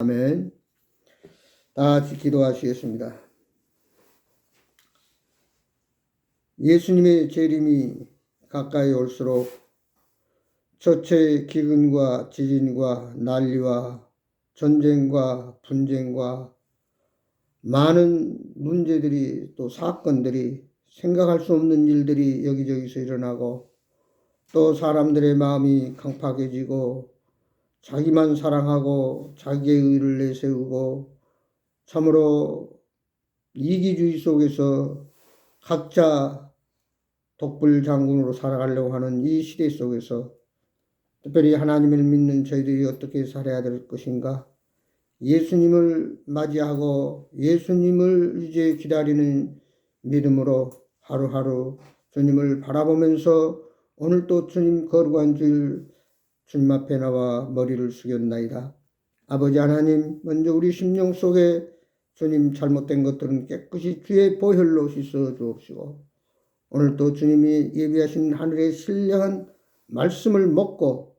아멘. 다 같이 기도하시겠습니다. 예수님의 재림이 가까이 올수록 첫째 기근과 지진과 난리와 전쟁과 분쟁과 많은 문제들이 또 사건들이 생각할 수 없는 일들이 여기저기서 일어나고 또 사람들의 마음이 강팍해지고 자기만 사랑하고 자기의 의를 내세우고 참으로 이기주의 속에서 각자 독불장군으로 살아가려고 하는 이 시대 속에서 특별히 하나님을 믿는 저희들이 어떻게 살아야 될 것인가? 예수님을 맞이하고 예수님을 이제 기다리는 믿음으로 하루하루 주님을 바라보면서 오늘 또 주님 거룩한 주일 주님 앞에 나와 머리를 숙였나이다. 아버지 하나님, 먼저 우리 심령 속에 주님 잘못된 것들은 깨끗이 주의 보혈로 씻어 주옵시고 오늘 또 주님이 예비하신 하늘의 신령한 말씀을 먹고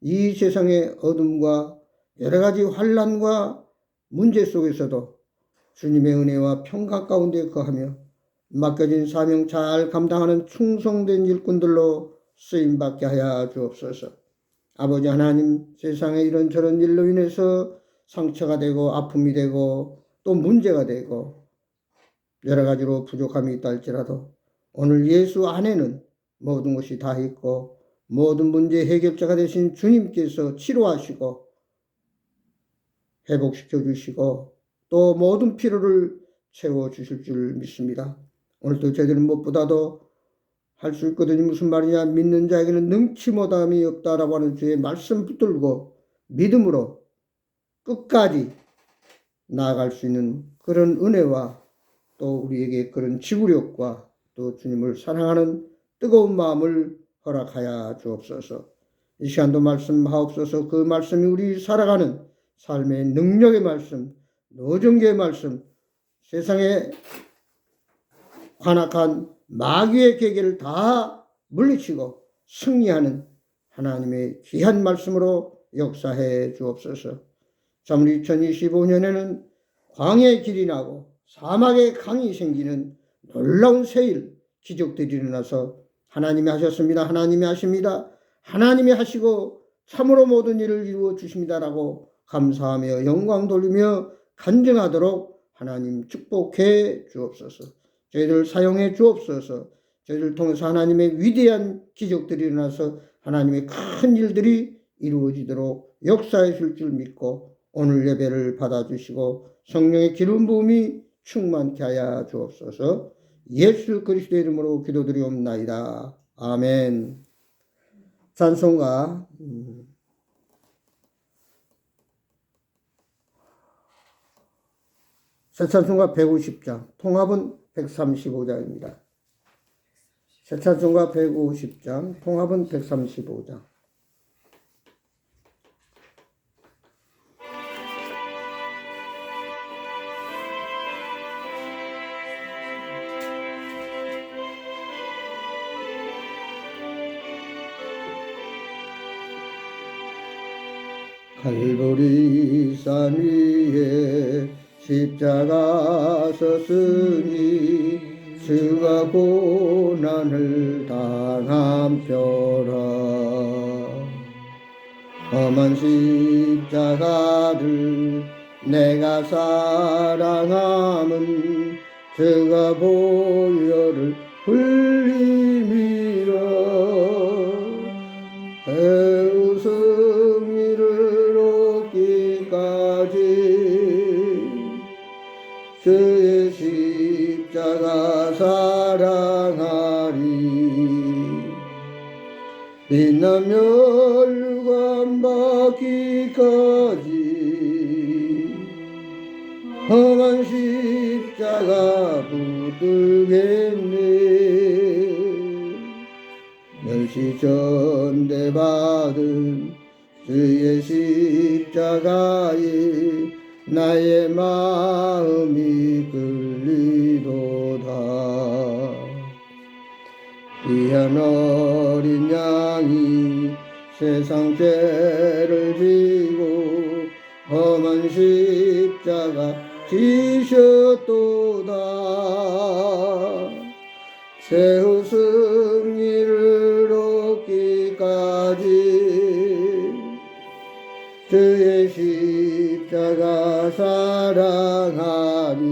이 세상의 어둠과 여러 가지 환난과 문제 속에서도 주님의 은혜와 평강 가운데 거하며 맡겨진 사명 잘 감당하는 충성된 일꾼들로 쓰임받게 하여 주옵소서. 아버지 하나님, 세상에 이런저런 일로 인해서 상처가 되고 아픔이 되고 또 문제가 되고 여러 가지로 부족함이 있다 할지라도 오늘 예수 안에는 모든 것이 다 있고 모든 문제의 해결자가 되신 주님께서 치료하시고 회복시켜 주시고 또 모든 필요를 채워주실 줄 믿습니다. 오늘도 저희들은 무엇보다도 할 수 있거든요. 무슨 말이냐? 믿는 자에게는 능치 못함이 없다라고 하는 주의 말씀 붙들고 믿음으로 끝까지 나아갈 수 있는 그런 은혜와 또 우리에게 그런 지구력과 또 주님을 사랑하는 뜨거운 마음을 허락하여 주옵소서. 이 시간도 말씀하옵소서. 그 말씀이 우리 살아가는 삶의 능력의 말씀, 노정계의 말씀, 세상에 관악한 마귀의 계계를 다 물리치고 승리하는 하나님의 귀한 말씀으로 역사해 주옵소서. 참 2025년에는 광야의 길이 나고 사막의 강이 생기는 놀라운 새일 기적들이 일어나서 하나님이 하셨습니다. 하나님이 하십니다. 하나님이 하시고 참으로 모든 일을 이루어 주십니다라고 감사하며 영광 돌리며 간증하도록 하나님 축복해 주옵소서. 저희들 사용해 주옵소서. 저희를 통해서 하나님의 위대한 기적들이 일어나서 하나님의 큰 일들이 이루어지도록 역사해 줄 줄 믿고 오늘 예배를 받아주시고 성령의 기름 부음이 충만케 하여 주옵소서. 예수 그리스도의 이름으로 기도드리옵나이다. 아멘. 찬송가 새 찬송가 150장, 통합은 135장입니다. 새 찬송가 150장, 통합은 135장. 갈보리 산 위에 십자가 섰으니 주가 고난을 당함표라. 험한 십자가를 내가 사랑함은 주가 보혈을 흘림이라. 배우 승리를 얻기까지 주의 십자가 사랑하리. 빛나며 율관 받기까지 험한 십자가 붙들겠네. 멸시 전대받은 주의 십자가에 나의 마음이 끌리도다. 귀한 어린 양이 세상 죄를 지고 험한 십자가 지셨도다. 세후 승리를 얻기까지 주의 십자가 사랑하리.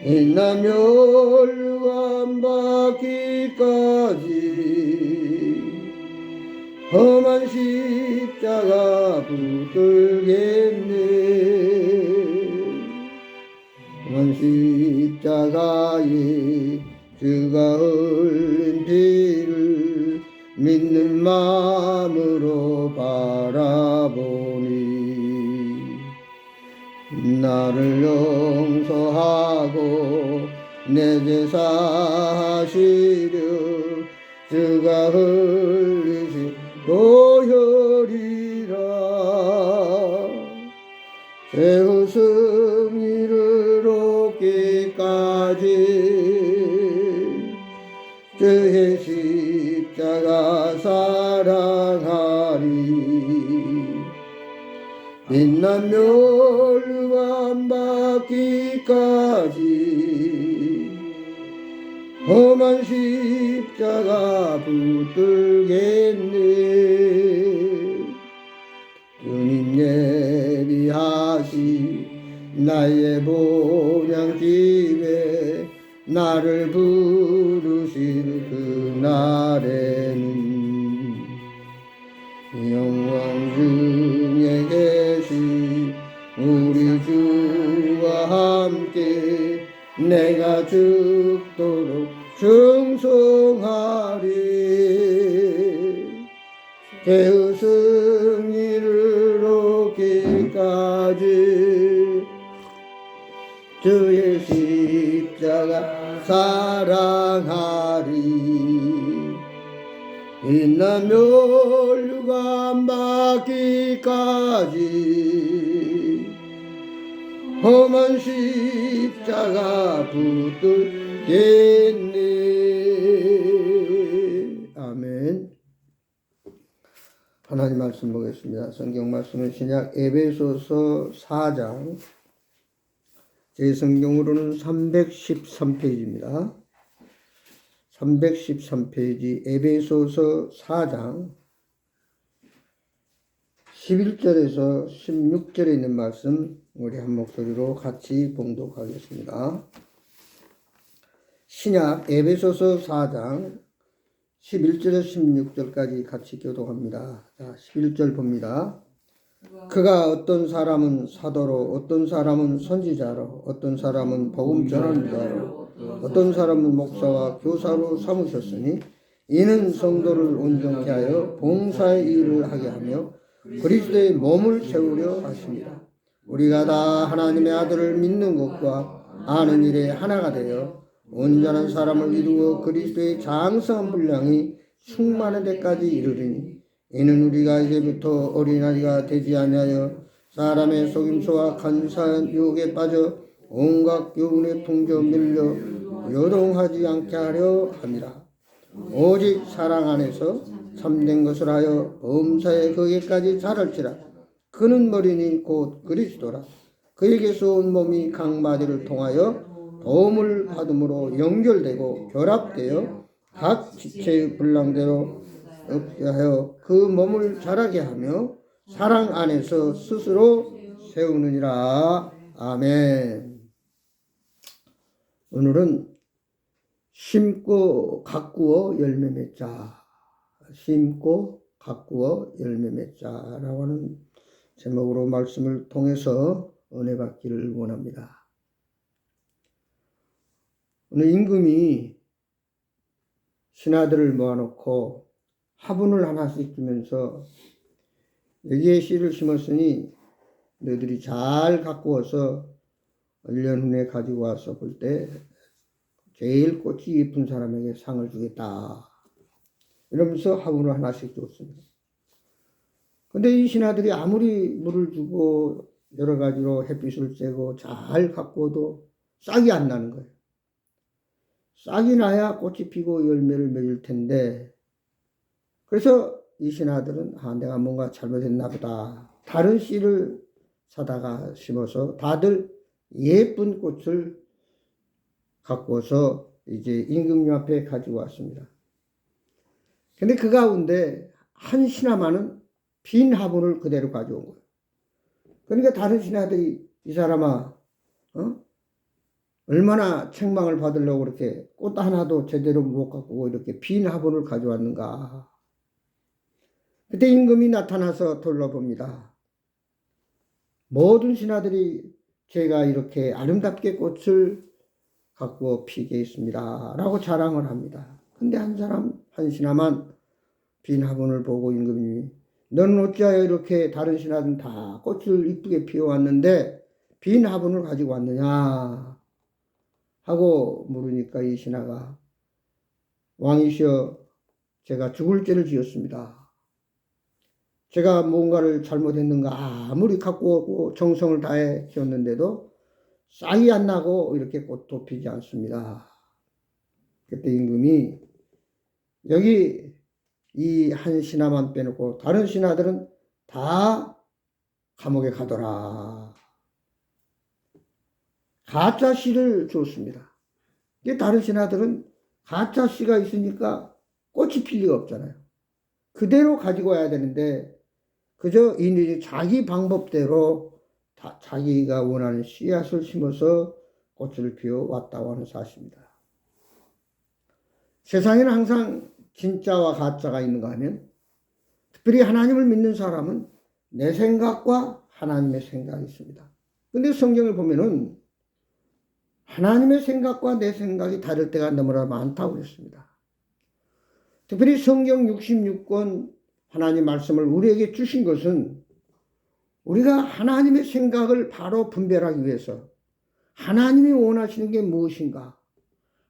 인난 멸류관 받기까지 험한 십자가 붙들겠네. 험한 십자가에 주가 흘린 피를 믿는 마음으로 바라보니 나를 용서하고 내 제사 하시려 주가 흘리신 보혈이라. 세후 승리를 얻기까지 주의 십자가 사랑하리. 빛난 멸류관 받기까지 험한 십자가 붙들겠네. 주님 예비하시 나의 본향집에 나를 부르실 그날에는 영광 중에 계신 우리 주와 함께 내가 죽도록 충성하리. 세후 승리를 얻기까지 주의 십자가 사랑하리. 인난 멸류관 받기까지 험한 십자가 붙들겠네. 아멘. 하나님 말씀 보겠습니다. 성경 말씀은 신약 에베소서 4장 제 성경으로는 313페이지입니다. 313페이지 에베소서 4장 11절에서 16절에 있는 말씀 우리 한 목소리로 같이 봉독하겠습니다. 신약 에베소서 4장 11절에서 16절까지 같이 교독합니다. 자, 11절 봅니다. 그가 어떤 사람은 사도로, 어떤 사람은 선지자로, 어떤 사람은 복음 전하는 자로, 어떤 사람은 목사와 교사로 삼으셨으니 이는 성도를 온전케 하여 봉사의 일을 하게 하며 그리스도의 몸을 세우려 하십니다. 우리가 다 하나님의 아들을 믿는 것과 아는 일에 하나가 되어 온전한 사람을 이루어 그리스도의 장성한 분량이 충만한 데까지 이르리니 이는 우리가 이제부터 어린아이가 되지 아니하여 사람의 속임수와 간사한 유혹에 빠져 온갖 교훈에 풍져 밀려 요동하지 않게 하려 함이라. 오직 사랑 안에서 참된 것을 하여 범사에 거기까지 자랄지라. 그는 머리니 곧 그리스도라. 그에게서 온 몸이 각 마디를 통하여 도움을 받음으로 연결되고 결합되어 각 지체의 분량대로 하여 그 몸을 자라게 하며 사랑 안에서 스스로 세우느니라. 아멘. 오늘은 심고 가꾸어 열매 맺자. 심고 가꾸어 열매 맺자라고 하는 제목으로 말씀을 통해서 은혜 받기를 원합니다. 오늘 임금이 신하들을 모아놓고 화분을 하나씩 주면서 여기에 씨를 심었으니 너희들이 잘 가꾸어서 1년 후에 가지고 와서 볼 때 제일 꽃이 예쁜 사람에게 상을 주겠다. 이러면서 화분을 하나씩 줬습니다. 근데 이 신하들이 아무리 물을 주고 여러 가지로 햇빛을 쬐고 잘 가꾸어도 싹이 안 나는 거예요. 싹이 나야 꽃이 피고 열매를 맺을 텐데, 그래서 이 신하들은 내가 뭔가 잘못했나 보다. 다른 씨를 사다가 심어서 다들 예쁜 꽃을 갖고서 이제 임금님 앞에 가지고 왔습니다. 근데 그 가운데 한 신하만은 빈 화분을 그대로 가져온 거예요. 그러니까 다른 신하들이 이 사람아, 얼마나 책망을 받으려고 그렇게 꽃 하나도 제대로 못 갖고 이렇게 빈 화분을 가져왔는가. 그때 임금이 나타나서 둘러봅니다. 모든 신하들이 제가 이렇게 아름답게 꽃을 갖고 피게 있습니다. 라고 자랑을 합니다. 근데 한 신하만 빈 화분을 보고 임금님이 너는 어찌하여 이렇게 다른 신하들은 다 꽃을 이쁘게 피워왔는데 빈 화분을 가지고 왔느냐 하고 물으니까 이 신하가 왕이시여 제가 죽을 죄를 지었습니다. 제가 뭔가를 잘못했는가 아무리 갖고 오고 정성을 다해 키웠는데도 싹이 안 나고 이렇게 꽃도 피지 않습니다. 그때 임금이 여기 이 한 신하만 빼놓고 다른 신하들은 다 감옥에 가더라. 가짜 씨를 줬습니다. 다른 신하들은 가짜 씨가 있으니까 꽃이 필 리가 없잖아요. 그대로 가지고 와야 되는데 그저 이들이 자기 방법대로 자기가 원하는 씨앗을 심어서 꽃을 피워왔다고 하는 사실입니다. 세상에는 항상 진짜와 가짜가 있는가 하면 특별히 하나님을 믿는 사람은 내 생각과 하나님의 생각이 있습니다. 근데 성경을 보면은 하나님의 생각과 내 생각이 다를 때가 너무나 많다고 했습니다. 특별히 성경 66권 하나님 말씀을 우리에게 주신 것은 우리가 하나님의 생각을 바로 분별하기 위해서 하나님이 원하시는 게 무엇인가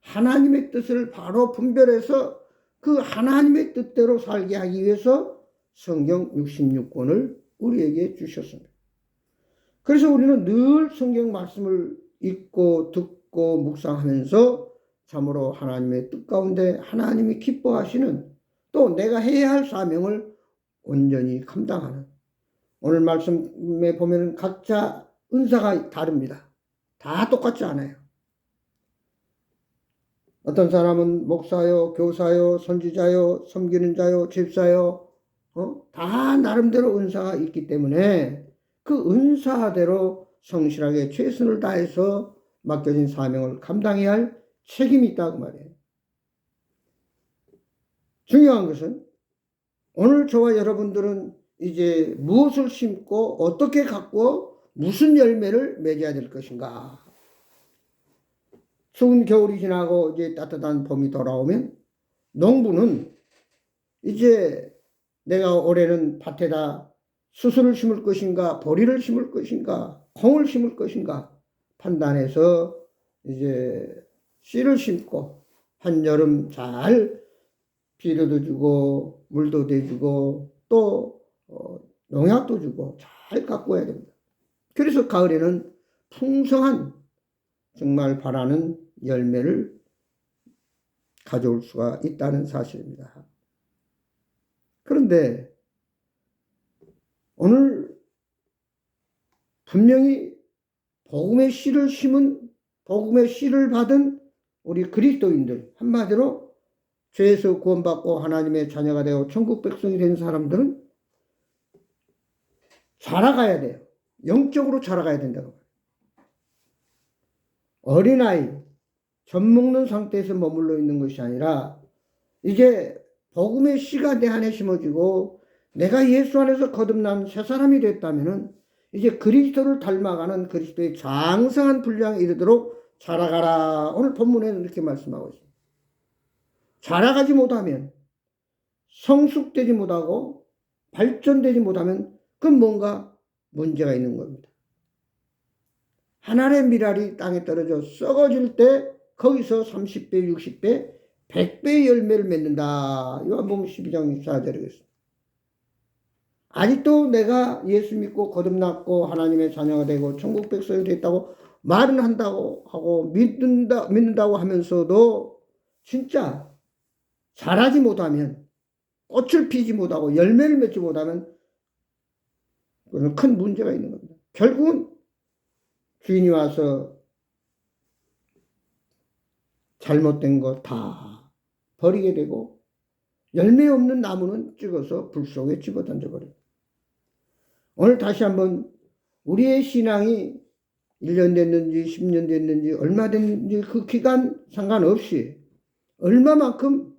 하나님의 뜻을 바로 분별해서 그 하나님의 뜻대로 살게 하기 위해서 성경 66권을 우리에게 주셨습니다. 그래서 우리는 늘 성경 말씀을 읽고 듣고 묵상하면서 참으로 하나님의 뜻 가운데 하나님이 기뻐하시는 또 내가 해야 할 사명을 온전히 감당하는 오늘 말씀에 보면 각자 은사가 다릅니다. 다 똑같지 않아요. 어떤 사람은 목사요, 교사요, 선지자요, 섬기는 자요, 집사요, 다 나름대로 은사가 있기 때문에 그 은사대로 성실하게 최선을 다해서 맡겨진 사명을 감당해야 할 책임이 있다고 말이에요. 중요한 것은 오늘 저와 여러분들은 이제 무엇을 심고 어떻게 갖고 무슨 열매를 맺어야 될 것인가. 추운 겨울이 지나고 이제 따뜻한 봄이 돌아오면 농부는 이제 내가 올해는 밭에다 수수를 심을 것인가 보리를 심을 것인가 콩을 심을 것인가 판단해서 이제 씨를 심고 한여름 잘 비료도 주고 물도 대주고 또 농약도 주고 잘 가꿔야 됩니다. 그래서 가을에는 풍성한 정말 바라는 열매를 가져올 수가 있다는 사실입니다. 그런데 오늘 분명히 복음의 씨를 심은 복음의 씨를 받은 우리 그리스도인들 한마디로 죄에서 구원받고 하나님의 자녀가 되어 천국 백성이 된 사람들은 자라가야 돼요. 영적으로 자라가야 된다고. 어린아이, 젖 먹는 상태에서 머물러 있는 것이 아니라 이제 복음의 씨가 내 안에 심어지고 내가 예수 안에서 거듭난 새 사람이 됐다면은 이제 그리스도를 닮아가는 그리스도의 장성한 분량에 이르도록 자라가라. 오늘 본문에는 이렇게 말씀하고 있습니다. 자라가지 못하면 성숙되지 못하고 발전되지 못하면 그건 뭔가 문제가 있는 겁니다. 한 알의 밀알이 땅에 떨어져 썩어질 때 거기서 30배, 60배, 100배의 열매를 맺는다. 요한복음 12장 24절이겠습니다. 아직도 내가 예수 믿고 거듭났고 하나님의 자녀가 되고 천국 백성이 됐다고 말은 한다고 하고 믿는다고 하면서도 진짜 잘하지 못하면 꽃을 피지 못하고 열매를 맺지 못하면 그건 큰 문제가 있는 겁니다. 결국은 주인이 와서 잘못된 거 다 버리게 되고 열매 없는 나무는 찍어서 불 속에 집어 던져버려요. 오늘 다시 한번 우리의 신앙이 1년 됐는지 10년 됐는지 얼마 됐는지 그 기간 상관없이 얼마만큼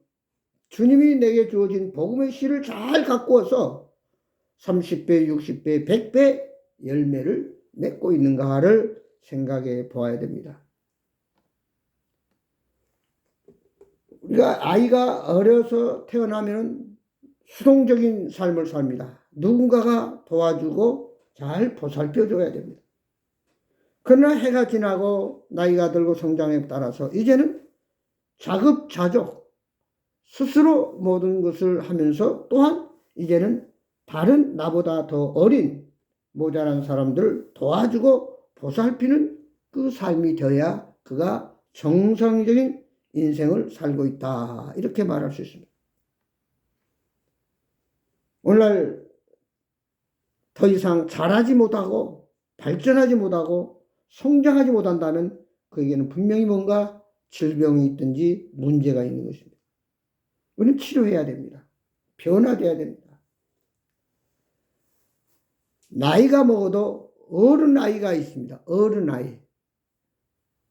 주님이 내게 주어진 복음의 씨를 잘 갖고 와서 30배, 60배, 100배 열매를 맺고 있는가를 생각해 보아야 됩니다. 우리가 아이가 어려서 태어나면 수동적인 삶을 삽니다. 누군가가 도와주고 잘 보살펴줘야 됩니다. 그러나 해가 지나고 나이가 들고 성장에 따라서 이제는 자급자족 스스로 모든 것을 하면서 또한 이제는 다른 나보다 더 어린 모자란 사람들을 도와주고 보살피는 그 삶이 되어야 그가 정상적인 인생을 살고 있다. 이렇게 말할 수 있습니다. 오늘날 더 이상 잘하지 못하고 발전하지 못하고 성장하지 못한다면 그에게는 분명히 뭔가 질병이 있든지 문제가 있는 것입니다. 우리는 치료해야 됩니다. 변화돼야 됩니다. 나이가 먹어도 어른 나이가 있습니다. 어른 나이.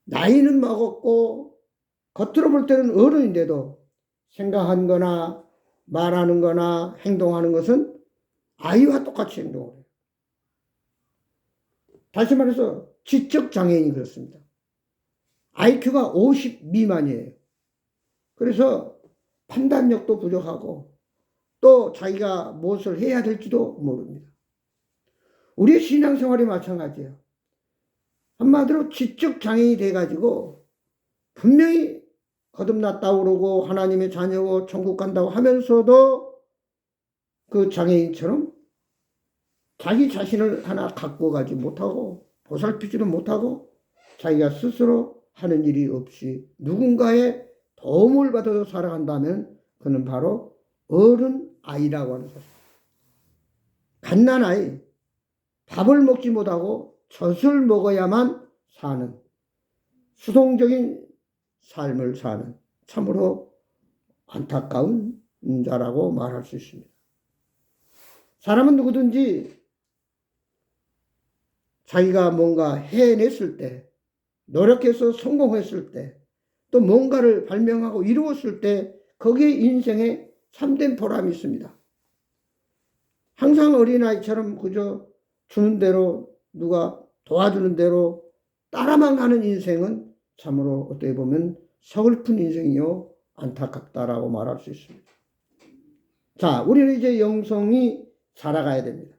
나이는 먹었고 겉으로 볼 때는 어른인데도 생각하는 거나 말하는 거나 행동하는 것은 아이와 똑같이 행동을 해요. 다시 말해서 지적장애인이 그렇습니다. IQ가 50 미만이에요. 그래서 판단력도 부족하고 또 자기가 무엇을 해야 될지도 모릅니다. 우리의 신앙생활이 마찬가지예요. 한마디로 지적장애인이 돼가지고 분명히 거듭났다고 그러고 하나님의 자녀고 천국 간다고 하면서도 그 장애인처럼 자기 자신을 하나 갖고 가지 못하고 보살피지도 못하고 자기가 스스로 하는 일이 없이 누군가의 도움을 받아서 살아간다면 그는 바로 어른 아이라고 하는 사실. 갓난아이, 밥을 먹지 못하고 젖을 먹어야만 사는 수동적인 삶을 사는 참으로 안타까운 자라고 말할 수 있습니다. 사람은 누구든지 자기가 뭔가 해냈을 때, 노력해서 성공했을 때, 또 뭔가를 발명하고 이루었을 때 거기에 인생에 참된 보람이 있습니다. 항상 어린아이처럼 그저 주는 대로 누가 도와주는 대로 따라만 가는 인생은 참으로 어떻게 보면 서글픈 인생이요 안타깝다라고 말할 수 있습니다. 자, 우리는 이제 영성이 자라가야 됩니다.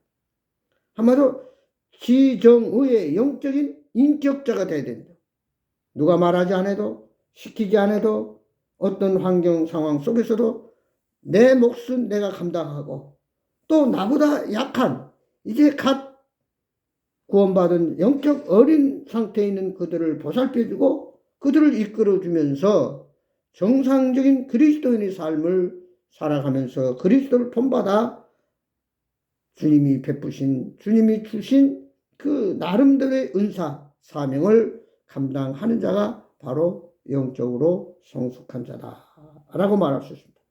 한마디로 지정의의 영적인 인격자가 되어야 됩니다. 누가 말하지 않아도 시키지 않아도 어떤 환경 상황 속에서도 내 몫은 내가 감당하고 또 나보다 약한 이제 갓 구원받은 영적 어린 상태에 있는 그들을 보살펴주고 그들을 이끌어주면서 정상적인 그리스도인의 삶을 살아가면서 그리스도를 본받아 주님이 베푸신 주님이 주신 그 나름대로의 은사 사명을 감당하는 자가 바로 영적으로 성숙한 자다라고 말할 수 있습니다.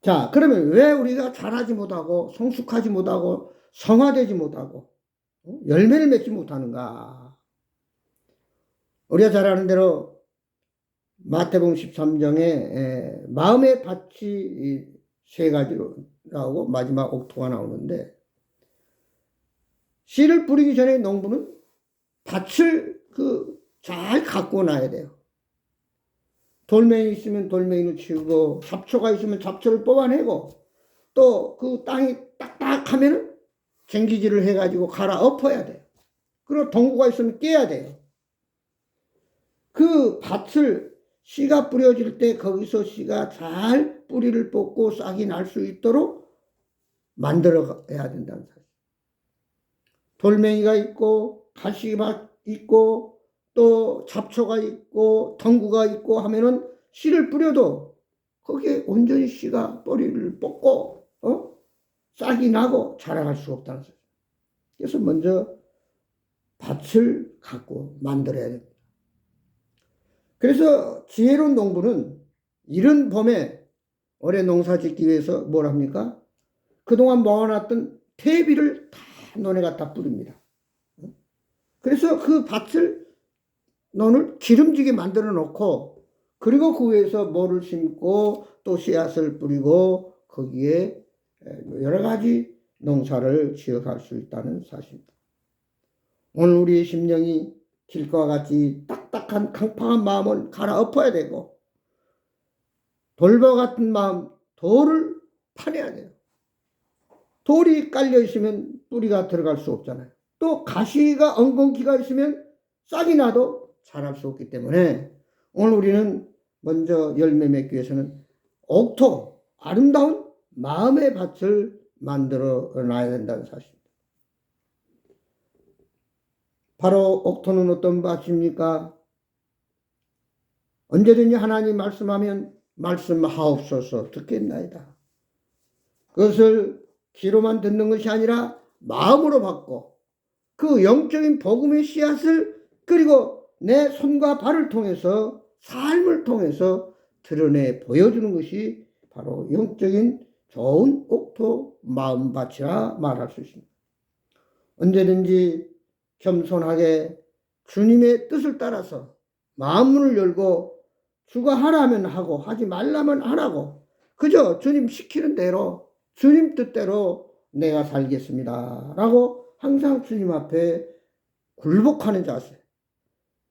자, 그러면 왜 우리가 잘하지 못하고 성숙하지 못하고 성화되지 못하고 열매를 맺지 못하는가? 우리가 잘 아는 대로 마태복음 13장에 마음의 밭이 세 가지로 나오고 마지막 옥토가 나오는데 씨를 뿌리기 전에 농부는 밭을 잘 갖고 놔야 돼요. 돌멩이 있으면 돌멩이를 치우고 잡초가 있으면 잡초를 뽑아내고 또 그 땅이 딱딱하면 쟁기질을 해가지고 갈아 엎어야 돼요. 그리고 동구가 있으면 깨야 돼요. 그 밭을 씨가 뿌려질 때 거기서 씨가 잘 뿌리를 뽑고 싹이 날 수 있도록 만들어야 된다는 사실. 돌멩이가 있고 가시가 있고 또 잡초가 있고 덩구가 있고 하면은 씨를 뿌려도 거기에 온전히 씨가 뿌리를 뽑고 싹이 나고 자라갈 수 없다는 거죠. 그래서 먼저 밭을 갖고 만들어야 됩니다. 그래서 지혜로운 농부는 이른 봄에 올해 농사 짓기 위해서 뭘 합니까? 그동안 모아놨던 퇴비를 다 논에가 다 뿌립니다. 그래서 그 밭을 논을 기름지게 만들어 놓고 그리고 그 위에서 모를 심고 또 씨앗을 뿌리고 거기에 여러 가지 농사를 지어갈 수 있다는 사실입니다. 오늘 우리의 심령이 길과 같이 딱딱한 강팍한 마음을 갈아엎어야 되고 돌과 같은 마음, 돌을 파내야 돼요. 돌이 깔려 있으면 뿌리가 들어갈 수 없잖아요. 또 가시가 엉겅퀴가 있으면 싹이 나도 자랄 수 없기 때문에 오늘 우리는 먼저 열매 맺기 위해서는 옥토, 아름다운 마음의 밭을 만들어 놔야 된다는 사실입니다. 바로 옥토는 어떤 밭입니까? 언제든지 하나님 말씀하면 말씀하옵소서 듣겠나이다. 그것을 귀로만 듣는 것이 아니라 마음으로 받고 그 영적인 복음의 씨앗을 그리고 내 손과 발을 통해서 삶을 통해서 드러내 보여주는 것이 바로 영적인 좋은 옥토 마음밭이라 말할 수 있습니다. 언제든지 겸손하게 주님의 뜻을 따라서 마음문을 열고 주가 하라면 하고 하지 말라면 안 하고 그저 주님 시키는 대로 주님 뜻대로 내가 살겠습니다 라고 항상 주님 앞에 굴복하는 자세.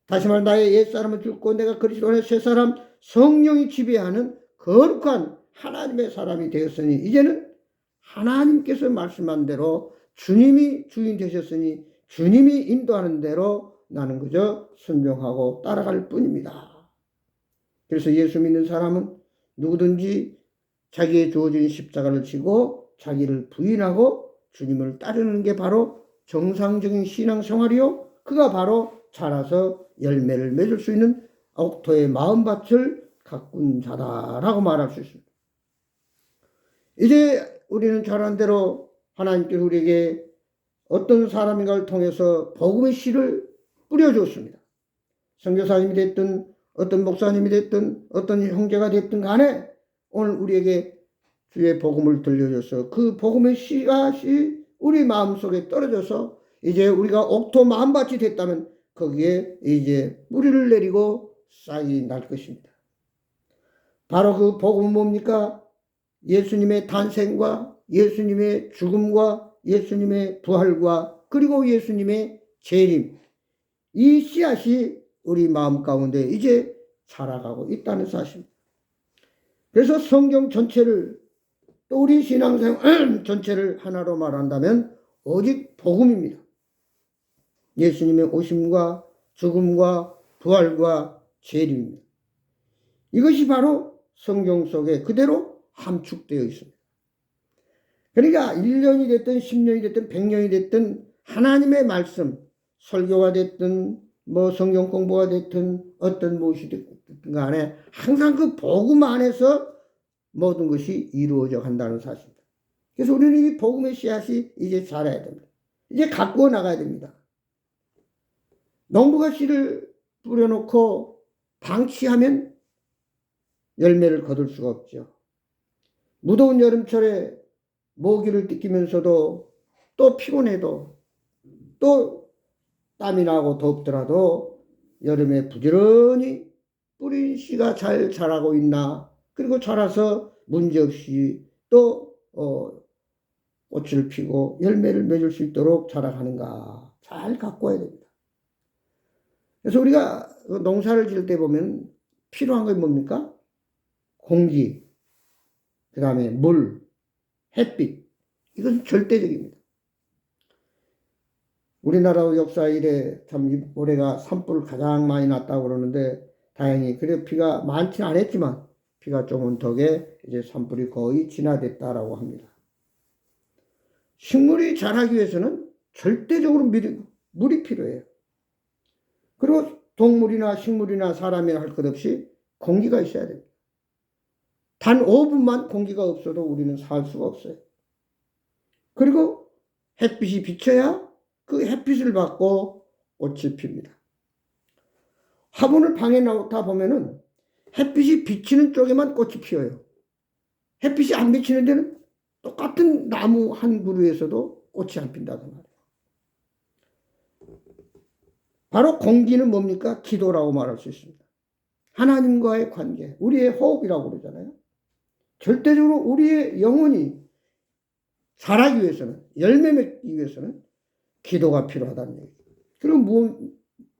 다시 말해 나의 옛사람은 죽고 내가 그리스도의 새사람 성령이 지배하는 거룩한 하나님의 사람이 되었으니 이제는 하나님께서 말씀한 대로 주님이 주인 되셨으니 주님이 인도하는 대로 나는 그저 순종하고 따라갈 뿐입니다. 그래서 예수 믿는 사람은 누구든지 자기의 주어진 십자가를 지고 자기를 부인하고 주님을 따르는 게 바로 정상적인 신앙생활이요. 그가 바로 자라서 열매를 맺을 수 있는 옥토의 마음밭을 가꾼 자다라고 말할 수 있습니다. 이제 우리는 잘 아는 대로 하나님께서 우리에게 어떤 사람인가를 통해서 복음의 씨를 뿌려주었습니다. 선교사님이 됐든 어떤 목사님이 됐든 어떤 형제가 됐든 간에 오늘 우리에게 주의 복음을 들려줘서 그 복음의 씨앗이 우리 마음속에 떨어져서 이제 우리가 옥토 마음밭이 됐다면 거기에 이제 뿌리를 내리고 싹이 날 것입니다. 바로 그 복음은 뭡니까? 예수님의 탄생과 예수님의 죽음과 예수님의 부활과 그리고 예수님의 재림, 이 씨앗이 우리 마음 가운데 이제 자라가고 있다는 사실입니다. 그래서 성경 전체를 또 우리 신앙생활 전체를 하나로 말한다면 오직 복음입니다. 예수님의 오심과 죽음과 부활과 재림입니다. 이것이 바로 성경 속에 그대로 함축되어 있습니다. 그러니까 1년이 됐든 10년이 됐든 100년이 됐든 하나님의 말씀, 설교가 됐든 뭐 성경 공부가 됐든 어떤 무엇이 됐든 간에 항상 그 복음 안에서 모든 것이 이루어져 간다는 사실입니다. 그래서 우리는 이 복음의 씨앗이 이제 자라야 됩니다. 이제 가꾸어 나가야 됩니다. 농부가 씨를 뿌려놓고 방치하면 열매를 거둘 수가 없죠. 무더운 여름철에 모기를 띠끼면서도 또 피곤해도 또 땀이 나고 덥더라도 여름에 부지런히 뿌린 씨가 잘 자라고 있나 그리고 자라서 문제없이 또 꽃을 피고 열매를 맺을 수 있도록 자라가는가 잘 가꿔야 됩니다. 그래서 우리가 농사를 지을 때 보면 필요한 게 뭡니까? 공기, 그 다음에 물, 햇빛, 이것은 절대적입니다. 우리나라 역사 이래 참 올해가 산불 가장 많이 났다고 그러는데 다행히 그래 비가 많지는 않았지만 비가 좀 온 덕에 이제 산불이 거의 진화됐다라고 합니다. 식물이 자라기 위해서는 절대적으로 물이 필요해요. 그리고 동물이나 식물이나 사람이나 할 것 없이 공기가 있어야 됩니다. 단 5분만 공기가 없어도 우리는 살 수가 없어요. 그리고 햇빛이 비쳐야 그 햇빛을 받고 꽃이 핍니다. 화분을 방에 놓다 보면은 햇빛이 비치는 쪽에만 꽃이 피어요. 햇빛이 안 비치는 데는 똑같은 나무 한 그루에서도 꽃이 안 핀다고 말이에요. 바로 공기는 뭡니까? 기도라고 말할 수 있습니다. 하나님과의 관계, 우리의 호흡이라고 그러잖아요. 절대적으로 우리의 영혼이 자라기 위해서는, 열매 맺기 위해서는 기도가 필요하다는 얘기죠. 그럼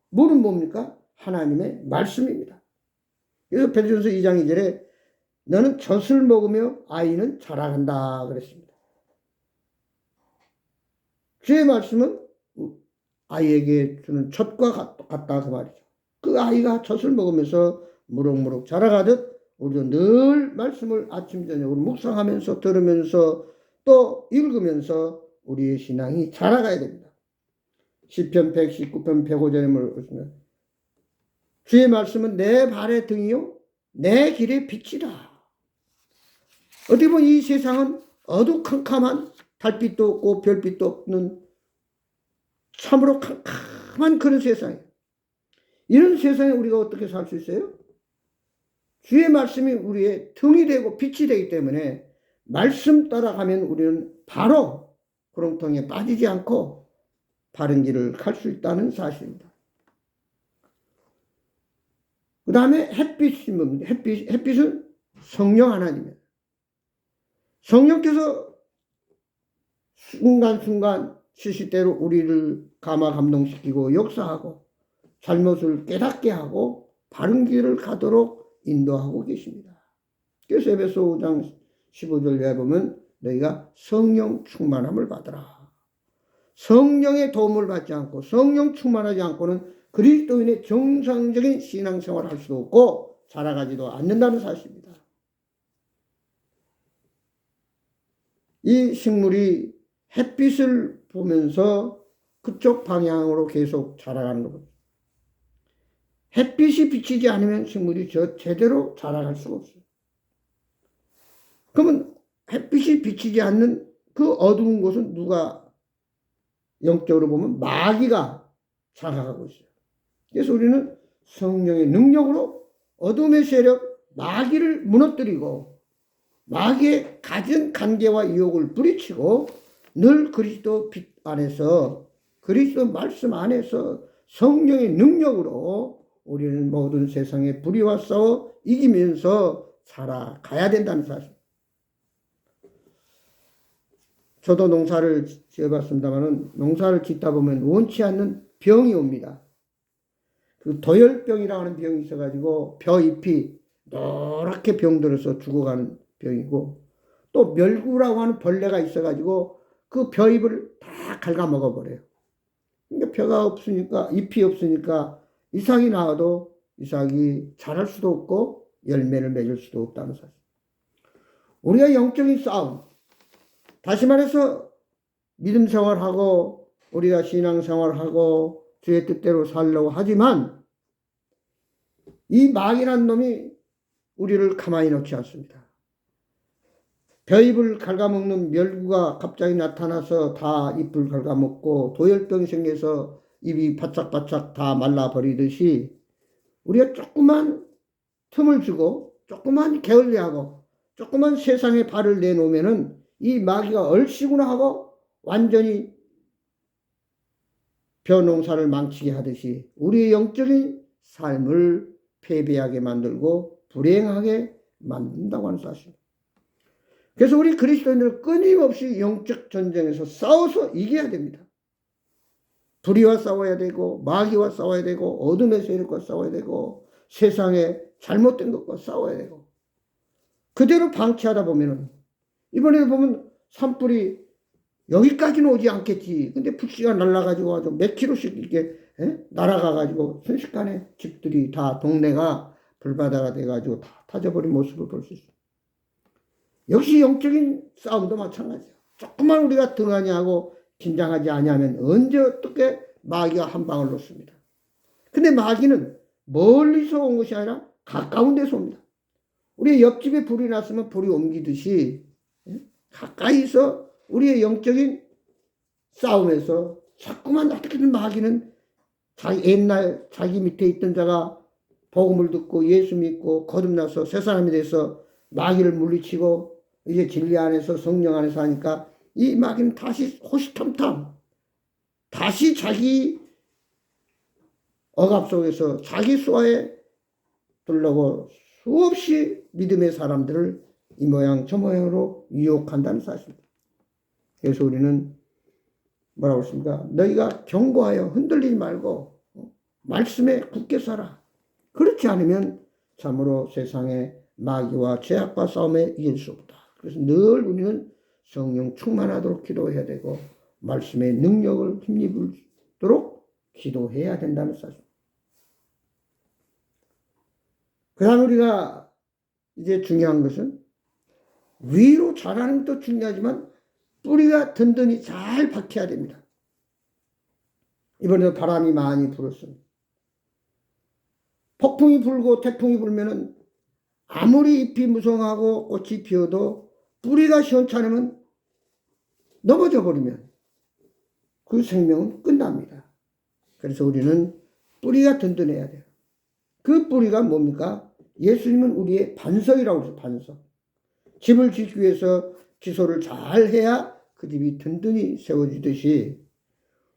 물은 뭡니까? 하나님의 말씀입니다. 그래서 베드로전서 2장 2절에 너는 젖을 먹으며 아이는 자라간다 그랬습니다. 주의 말씀은 아이에게 주는 젖과 같다 그 말이죠. 그 아이가 젖을 먹으면서 무럭무럭 자라가듯 우리도 늘 말씀을 아침 저녁으로 묵상하면서 들으면서 또 읽으면서 우리의 신앙이 자라가야 됩니다. 시편 119편 105절에 보시면 주의 말씀은 내 발의 등이요 내 길의 빛이다. 어떻게 보면 이 세상은 어두컴컴한 달빛도 없고 별빛도 없는 참으로 캄캄한 그런 세상이에요. 이런 세상에 우리가 어떻게 살 수 있어요? 주의 말씀이 우리의 등이 되고 빛이 되기 때문에 말씀 따라가면 우리는 바로 구렁텅이에 빠지지 않고 바른 길을 갈 수 있다는 사실입니다. 그 다음에 햇빛이 뭡니까? 햇빛은 성령 하나님이에요. 성령께서 순간순간 시시때로 우리를 감화 감동시키고 역사하고 잘못을 깨닫게 하고 바른 길을 가도록 인도하고 계십니다. 그래서 에베소 5장 15절에 보면 너희가 성령 충만함을 받으라. 성령의 도움을 받지 않고 성령 충만하지 않고는 그리스도인의 정상적인 신앙생활을 할 수도 없고 자라가지도 않는다는 사실입니다. 이 식물이 햇빛을 보면서 그쪽 방향으로 계속 자라가는 거거든요. 햇빛이 비치지 않으면 식물이 제대로 자라갈 수가 없어요. 그러면 햇빛이 비치지 않는 그 어두운 곳은 누가 영적으로 보면 마귀가 장악하고 있어요. 그래서 우리는 성령의 능력으로 어둠의 세력 마귀를 무너뜨리고 마귀의 가진 관계와 유혹을 뿌리치고 늘 그리스도 빛 안에서 그리스도 말씀 안에서 성령의 능력으로 우리는 모든 세상의 불의와 싸워 이기면서 살아가야 된다는 사실. 저도 농사를 지어봤습니다만 농사를 짓다 보면 원치 않는 병이 옵니다. 그 도열병이라고 하는 병이 있어가지고 벼잎이 노랗게 병들어서 죽어가는 병이고 또 멸구라고 하는 벌레가 있어가지고 그 벼잎을 다 갉아먹어버려요. 그러니까 벼가 없으니까 잎이 없으니까 이삭이 나와도 이삭이 자랄 수도 없고 열매를 맺을 수도 없다는 사실. 우리가 영적인 싸움, 다시 말해서 믿음 생활하고 우리가 신앙 생활하고 주의 뜻대로 살려고 하지만 이 마귀란 놈이 우리를 가만히 놓지 않습니다. 벼잎을 갉아먹는 멸구가 갑자기 나타나서 다 잎을 갉아먹고 도열병이 생겨서 잎이 바짝바짝 다 말라버리듯이 우리가 조그만 틈을 주고 조그만 게을리하고 조그만 세상에 발을 내놓으면은 이 마귀가 얼씨구나 하고 완전히 벼농사를 망치게 하듯이 우리의 영적인 삶을 패배하게 만들고 불행하게 만든다고 하는 사실. 그래서 우리 그리스도인들은 끊임없이 영적 전쟁에서 싸워서 이겨야 됩니다. 불의와 싸워야 되고 마귀와 싸워야 되고 어둠의 세력과 싸워야 되고 세상에 잘못된 것과 싸워야 되고 그대로 방치하다 보면은 이번에 보면 산불이 여기까지는 오지 않겠지. 근데 불씨가 날아가지고 아주 몇 킬로씩 이렇게 날아가가지고 순식간에 집들이 다 동네가 불바다가 돼가지고 다 타져버린 모습을 볼 수 있어요. 역시 영적인 싸움도 마찬가지예요. 조금만 우리가 등하니 하고 긴장하지 아니하면 언제 어떻게 마귀가 한 방을 놓습니다. 근데 마귀는 멀리서 온 것이 아니라 가까운 데서 옵니다. 우리 옆집에 불이 났으면 불이 옮기듯이 가까이서 우리의 영적인 싸움에서 자꾸만 어떻게든 마귀는 옛날 자기 밑에 있던 자가 복음을 듣고 예수 믿고 거듭나서 새 사람이 돼서 마귀를 물리치고 이제 진리 안에서 성령 안에서 하니까 이 마귀는 다시 호시탐탐 다시 자기 억압 속에서 자기 수하에 들려고 수없이 믿음의 사람들을 이 모양 저 모양으로 유혹한다는 사실입니다. 그래서 우리는 뭐라고 했습니까? 너희가 경고하여 흔들리지 말고 말씀에 굳게 서라. 그렇지 않으면 참으로 세상의 마귀와 죄악과 싸움에 이길 수 없다. 그래서 늘 우리는 성령 충만하도록 기도해야 되고 말씀의 능력을 힘입도록 기도해야 된다는 사실. 그 다음 우리가 이제 중요한 것은 위로 자라는 것도 중요하지만 뿌리가 든든히 잘 박혀야 됩니다. 이번에도 바람이 많이 불었습니다. 폭풍이 불고 태풍이 불면은 아무리 잎이 무성하고 꽃이 피어도 뿌리가 시원찮으면 넘어져 버리면 그 생명은 끝납니다. 그래서 우리는 뿌리가 든든해야 돼요. 그 뿌리가 뭡니까? 예수님은 우리의 반석이라고 해서 반석. 집을 짓기 위해서 기초를 잘 해야 그 집이 든든히 세워지듯이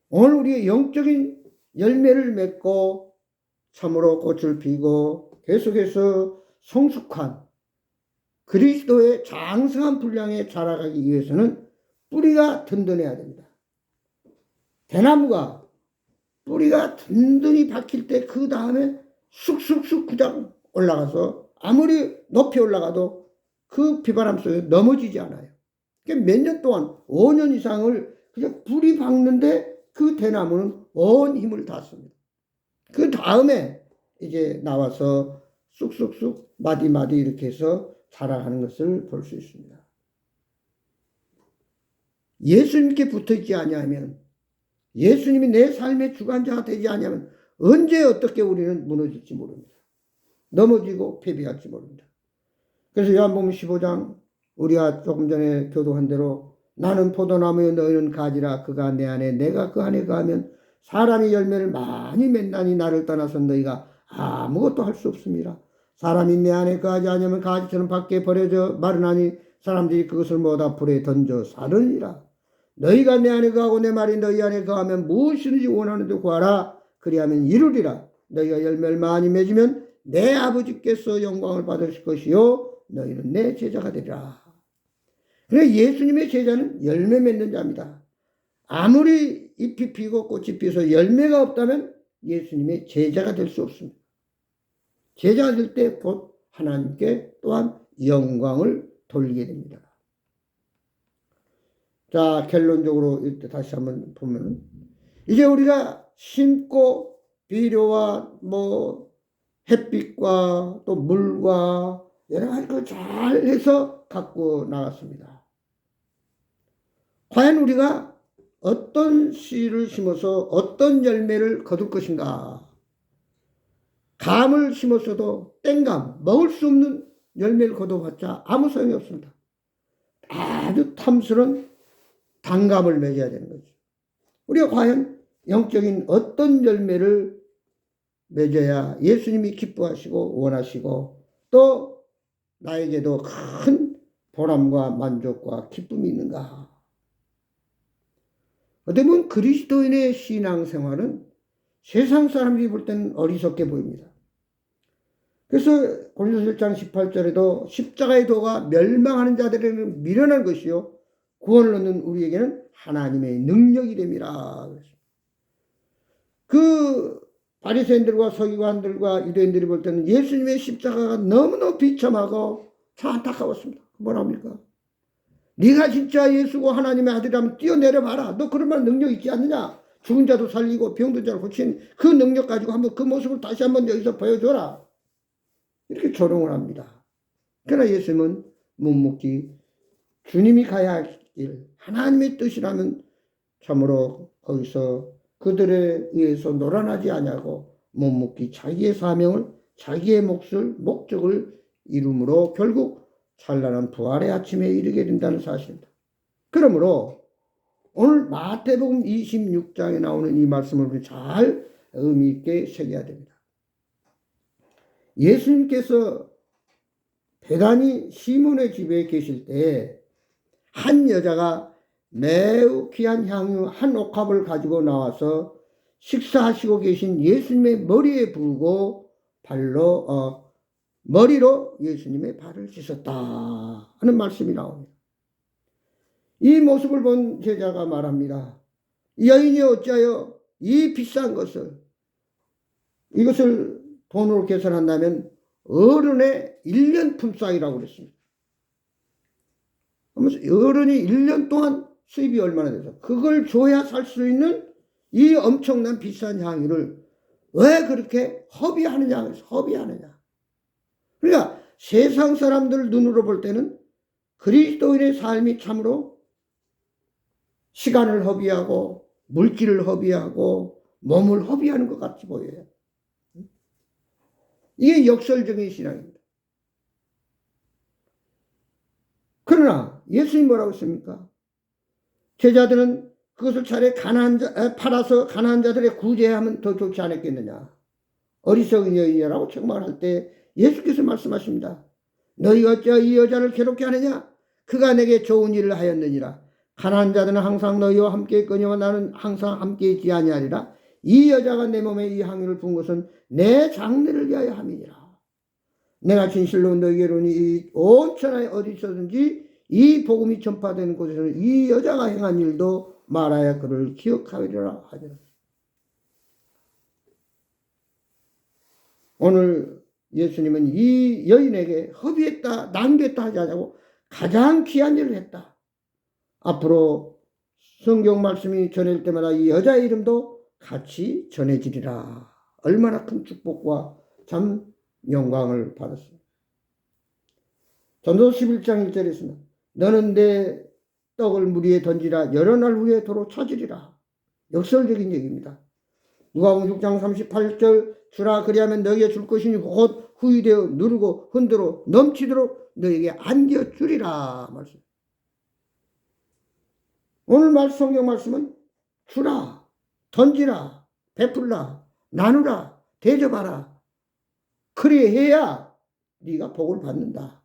오늘 우리의 영적인 열매를 맺고 참으로 꽃을 피고 계속해서 성숙한 그리스도의 장성한 분량에 자라가기 위해서는 뿌리가 든든해야 됩니다. 대나무가 뿌리가 든든히 박힐 때 그 다음에 쑥쑥쑥 그냥 올라가서 아무리 높이 올라가도 그 비바람 속에 넘어지지 않아요. 몇 년 동안 5년 이상을 그냥 불이 박는데 그 대나무는 온 힘을 다 씁니다. 그 다음에 이제 나와서 쑥쑥쑥 마디마디 이렇게 해서 자라가는 것을 볼 수 있습니다. 예수님께 붙어있지 아니하면 예수님이 내 삶의 주관자가 되지 아니하면 언제 어떻게 우리는 무너질지 모릅니다. 넘어지고 패배할지 모릅니다. 그래서 요한복음 15장 우리가 조금 전에 교도한 대로 나는 포도나무여 너희는 가지라 그가 내 안에 내가 그 안에 거하면 사람이 열매를 많이 맺나니 나를 떠나서 너희가 아무것도 할 수 없습니다. 사람이 내 안에 거하지 않으면 가지처럼 밖에 버려져 마르나니 사람들이 그것을 모아 불에 던져 사르니라. 너희가 내 안에 거하고 내 말이 너희 안에 거하면 무엇이든지 원하는 데 구하라. 그리하면 이루리라. 너희가 열매를 많이 맺으면 내 아버지께서 영광을 받으실 것이요 너희는 내 제자가 되리라. 그래 예수님의 제자는 열매 맺는 자입니다. 아무리 잎이 피고 꽃이 피어서 열매가 없다면 예수님의 제자가 될 수 없습니다. 제자가 될 때 곧 하나님께 또한 영광을 돌리게 됩니다. 자, 결론적으로 이때 다시 한번 보면 이제 우리가 심고 비료와 햇빛과 또 물과 여러 가지 걸 잘 해서 갖고 나갔습니다. 과연 우리가 어떤 씨를 심어서 어떤 열매를 거둘 것인가? 감을 심었어도 땡감, 먹을 수 없는 열매를 거둬봤자 아무 소용이 없습니다. 아주 탐스러운 단감을 맺어야 되는 거죠. 우리가 과연 영적인 어떤 열매를 맺어야 예수님이 기뻐하시고 원하시고 또 나에게도 큰 보람과 만족과 기쁨이 있는가? 어떻게 보면 그리스도인의 신앙생활은 세상 사람들이 볼 때는 어리석게 보입니다. 그래서 고린도서 1장 18절에도 십자가의 도가 멸망하는 자들에게는 미련한 것이요 구원을 얻는 우리에게는 하나님의 능력이 됨이라. 그 바리새인들과 서기관들과 유대인들이 볼 때는 예수님의 십자가가 너무너무 비참하고 참 안타까웠습니다. 뭐라 합니까? 네가 진짜 예수고 하나님의 아들이라면 뛰어내려봐라. 너 그런 말 능력 있지 않느냐? 죽은 자도 살리고 병든 자를 고친 그 능력 가지고 한번 그 모습을 다시 한번 여기서 보여줘라. 이렇게 조롱을 합니다. 그러나 예수님은 묵묵히 주님이 가야 할 길, 하나님의 뜻이라면 참으로 거기서 그들에 의해서 노란하지 아니하고 묵묵히 자기의 사명을, 자기의 목적을 이름으로 결국 찬란한 부활의 아침에 이르게 된다는 사실입니다. 그러므로 오늘 마태복음 26장에 나오는 이 말씀을 우리 잘 의미 있게 새겨야 됩니다. 예수님께서 베다니 시몬의 집에 계실 때 한 여자가 매우 귀한 향유 한 옥합을 가지고 나와서 식사하시고 계신 예수님의 머리에 부고 머리로 예수님의 발을 씻었다 하는 말씀이 나옵니다. 이 모습을 본 제자가 말합니다. 이 여인이 어찌하여 이 비싼 이것을 돈으로 계산한다면 어른의 1년 품삯이라고 그랬습니다. 어른이 1년 동안 수입이 얼마나 돼서 그걸 줘야 살 수 있는 이 엄청난 비싼 향유를 왜 그렇게 허비하느냐. 그러니까 세상 사람들 눈으로 볼 때는 그리스도인의 삶이 참으로 시간을 허비하고 물질을 허비하고 몸을 허비하는 것 같이 보여요. 이게 역설적인 신앙입니다. 그러나 예수님 뭐라고 했습니까? 제자들은 그것을 차라리 팔아서 가난한 자들의 구제하면 더 좋지 않았겠느냐. 어리석은 여인이라고 책망할 때 예수께서 말씀하십니다. 너희가 어찌 이 여자를 괴롭게 하느냐? 그가 내게 좋은 일을 하였느니라. 가난한 자들은 항상 너희와 함께 있거니와 나는 항상 함께 있지 아니하리라. 이 여자가 내 몸에 이 향유를 부은 것은 내 장례를 위하여 함이니라. 내가 진실로 너희에게 이르노니 온 천하에 어디 있었든지 이 복음이 전파되는 곳에서는 이 여자가 행한 일도 말하여 그를 기억하리라 하더라. 오늘 예수님은 이 여인에게 허비했다, 낭비했다 하지 않고 가장 귀한 일을 했다. 앞으로 성경 말씀이 전해질 때마다 이 여자의 이름도 같이 전해지리라. 얼마나 큰 축복과 참 영광을 받았습니다. 전도서 11장 1절에서는 너는 내 떡을 물 위에 던지라 여러 날 후에 도로 찾으리라. 역설적인 얘기입니다. 누가복음 6장 38절 주라 그리하면 너희에게 줄 것이니 곧 후이되어 누르고 흔들어 넘치도록 너희에게 안겨주리라 말씀. 오늘 성경 말씀은 주라, 던지라, 베풀라, 나누라, 대접하라. 그리해야 네가 복을 받는다.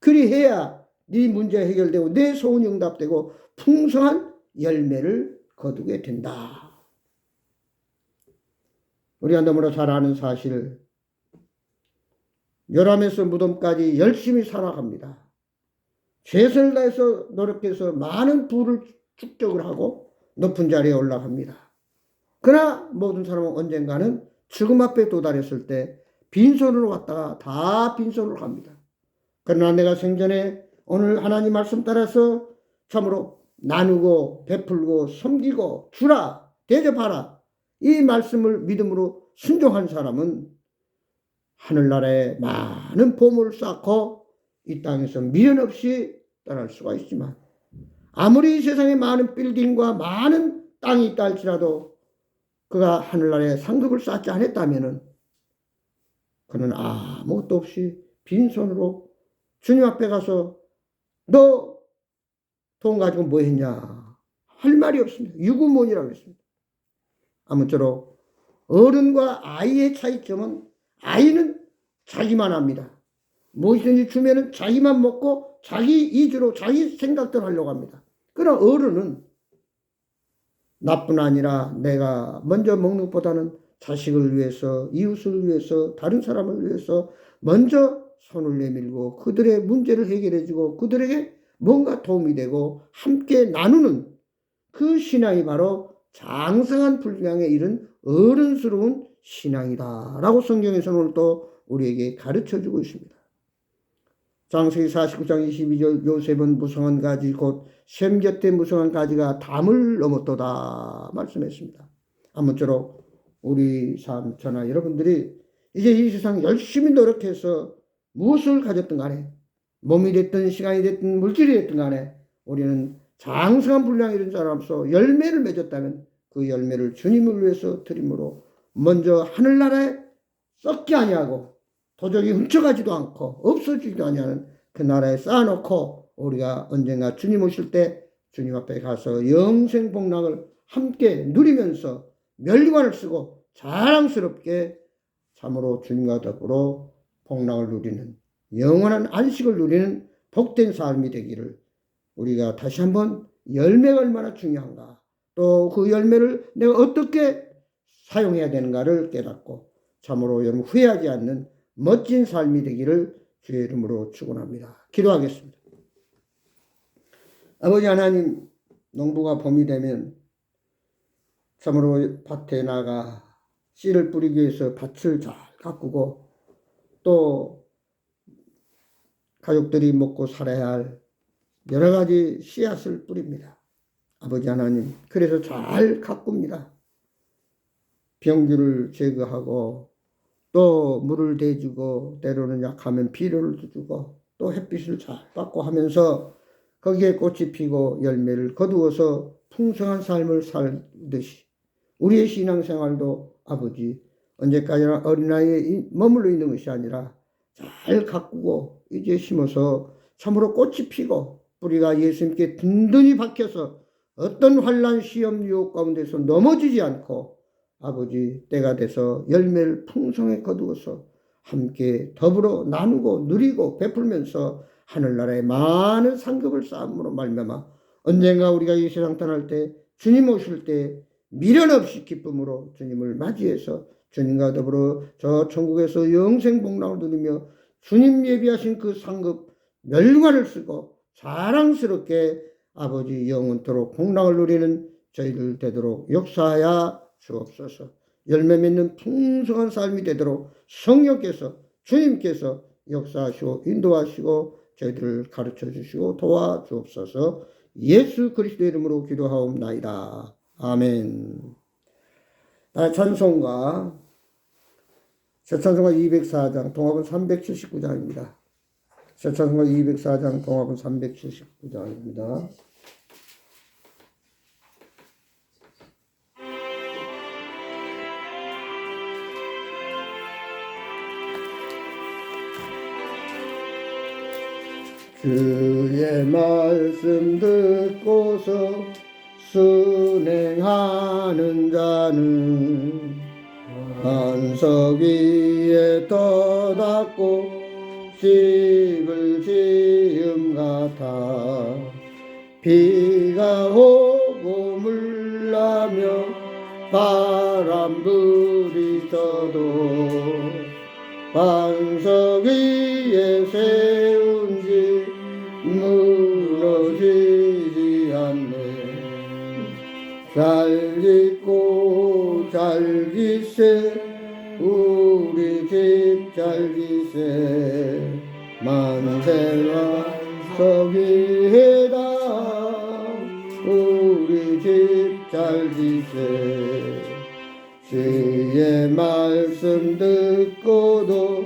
그리해야 네 문제 해결되고 내 소원이 응답되고 풍성한 열매를 거두게 된다. 우리가 너무나 잘 아는 사실, 요람에서 무덤까지 열심히 살아갑니다. 최선을 다해서 노력해서 많은 부를 축적을 하고 높은 자리에 올라갑니다. 그러나 모든 사람은 언젠가는 죽음 앞에 도달했을 때 빈손으로 왔다가 다 빈손으로 갑니다. 그러나 내가 생전에 오늘 하나님 말씀 따라서 참으로 나누고 베풀고 섬기고 주라 대접하라 이 말씀을 믿음으로 순종한 사람은 하늘나라에 많은 보물을 쌓고 이 땅에서 미련 없이 떠날 수가 있지만 아무리 이 세상에 많은 빌딩과 많은 땅이 있다 할지라도 그가 하늘나라에 상급을 쌓지 않았다면 그는 아무것도 없이 빈손으로 주님 앞에 가서 너 돈 가지고 뭐 했냐 할 말이 없습니다. 유구몬이라고 했습니다. 아무쪼록 어른과 아이의 차이점은 아이는 자기만 합니다. 무엇이든지 주면은 자기만 먹고 자기 이주로 자기 생각대로 하려고 합니다. 그러나 어른은 나뿐 아니라 내가 먼저 먹는 것보다는 자식을 위해서, 이웃을 위해서, 다른 사람을 위해서 먼저 손을 내밀고 그들의 문제를 해결해주고 그들에게 뭔가 도움이 되고 함께 나누는 그 신앙이 바로 장성한 분량에 이른 어른스러운 신앙이다 라고 성경에서는 오늘 또 우리에게 가르쳐주고 있습니다. 창세기 49장 22절 요셉은 무성한 가지 곧 셈 곁에 무성한 가지가 담을 넘었도다 말씀했습니다. 아무쪼록 우리 삶 저나 여러분들이 이제 이 세상 열심히 노력해서 무엇을 가졌든 간에 몸이 됐든 시간이 됐든 물질이 됐든 간에 우리는 장성한 분량이 이런 사람으로서 열매를 맺었다면 그 열매를 주님을 위해서 드림으로 먼저 하늘나라에 썩지 아니하고 도저히 훔쳐가지도 않고 없어지지도 아니하는 그 나라에 쌓아놓고 우리가 언젠가 주님 오실 때 주님 앞에 가서 영생 복락을 함께 누리면서 멸관을 쓰고 자랑스럽게 참으로 주님과 더불어 복락을 누리는 영원한 안식을 누리는 복된 삶이 되기를, 우리가 다시 한번 열매가 얼마나 중요한가, 또 그 열매를 내가 어떻게 사용해야 되는가를 깨닫고 참으로 여러분 후회하지 않는 멋진 삶이 되기를 주의 이름으로 축원합니다. 기도하겠습니다. 아버지 하나님, 농부가 봄이 되면 참으로 밭에 나가 씨를 뿌리기 위해서 밭을 잘 가꾸고 또 가족들이 먹고 살아야 할 여러 가지 씨앗을 뿌립니다. 아버지 하나님, 그래서 잘 가꿉니다. 병균을 제거하고 또 물을 대주고 때로는 약하면 비료를 주고 또 햇빛을 잘 받고 하면서 거기에 꽃이 피고 열매를 거두어서 풍성한 삶을 살듯이 우리의 신앙생활도 아버지 언제까지나 어린아이에 머물러 있는 것이 아니라 잘 가꾸고 이제 심어서 참으로 꽃이 피고 뿌리가 예수님께 든든히 박혀서 어떤 환난 시험 유혹 가운데서 넘어지지 않고 아버지 때가 돼서 열매를 풍성히 거두어서 함께 더불어 나누고 누리고 베풀면서 하늘나라의 많은 상급을 쌓음으로 말미암아 언젠가 우리가 이 세상 떠날 때 주님 오실 때 미련 없이 기쁨으로 주님을 맞이해서 주님과 더불어 저 천국에서 영생 복락을 누리며 주님 예비하신 그 상급 멸관을 쓰고 자랑스럽게 아버지 영원토록 복락을 누리는 저희들 되도록 역사하여 주옵소서. 열매 맺는 풍성한 삶이 되도록 성령께서 주님께서 역사하시고 인도하시고 저희들을 가르쳐 주시고 도와주옵소서. 예수 그리스도의 이름으로 기도하옵나이다. 아멘. 찬송가 찬송가 204장 동합은 379장입니다. 찬송가 204장 동합은 379장입니다. 주의 말씀 듣고서 순행하는 자는 반석 위에 떠닫고 집을 지음 같아 비가 오고 물나며 바람 부리쳐도 반석 위에 세운 집 무너지지 않네. 잘 짓고 잘 짓세 우리 집 잘 짓세 만세와 서기에다 우리 집 잘 짓세. 주의 말씀 듣고도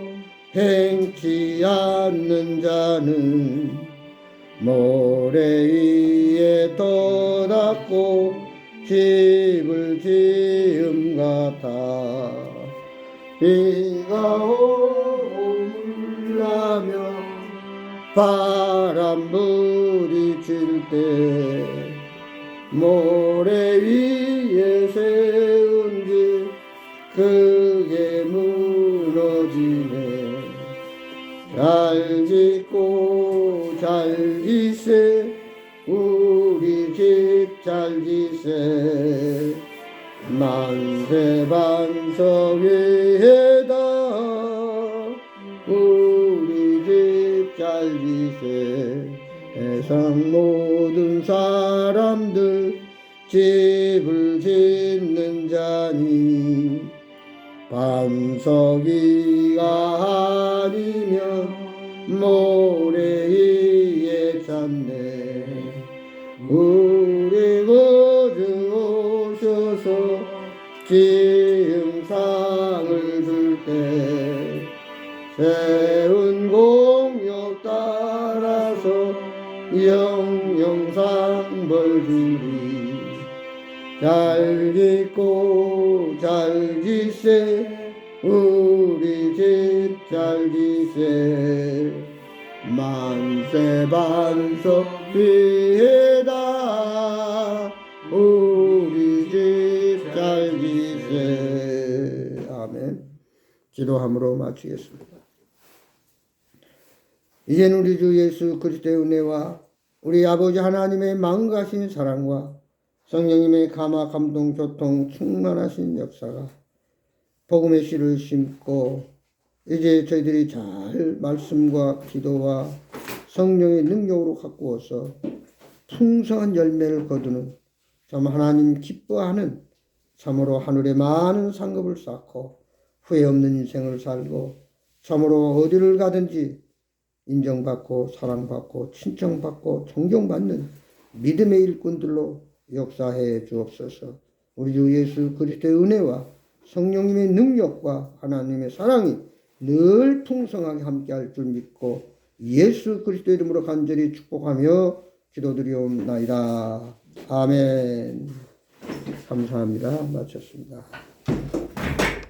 행치 않는 자는 모래 위에 떠닫고 집을 지음 같아 비가 오고 물나며 바람 부딪힐 때 모래 위에 세운 집 크게 무너지네. 잘 짓고 잘 짓세 우리 집 잘 짓세 만세 반석 위에다 우리 집 잘 짓세. 세상 모든 사람들 집을 짓는 자니 반석이가 아니면 모래 위에 잤네. 우리 거주 오셔서 지음상을 줄 때 세운 공역 따라서 영영상 벌 주리. 잘 짓고 잘 짓세 우리 집 살기세 만세 반석 위에다 우리 집 살기세. 아멘. 기도함으로 마치겠습니다. 이제는 우리 주 예수 그리스도의 은혜와 우리 아버지 하나님의 망가신 사랑과 성령님의 감화 감동 교통 충만하신 역사가 복음의 씨를 심고 이제 저희들이 잘 말씀과 기도와 성령의 능력으로 가꾸어서 풍성한 열매를 거두는 참 하나님 기뻐하는 참으로 하늘에 많은 상급을 쌓고 후회 없는 인생을 살고 참으로 어디를 가든지 인정받고 사랑받고 칭찬받고 존경받는 믿음의 일꾼들로 역사해 주옵소서. 우리 주 예수 그리스도의 은혜와 성령님의 능력과 하나님의 사랑이 늘 풍성하게 함께할 줄 믿고 예수 그리스도 이름으로 간절히 축복하며 기도드리옵나이다. 아멘. 감사합니다. 마쳤습니다.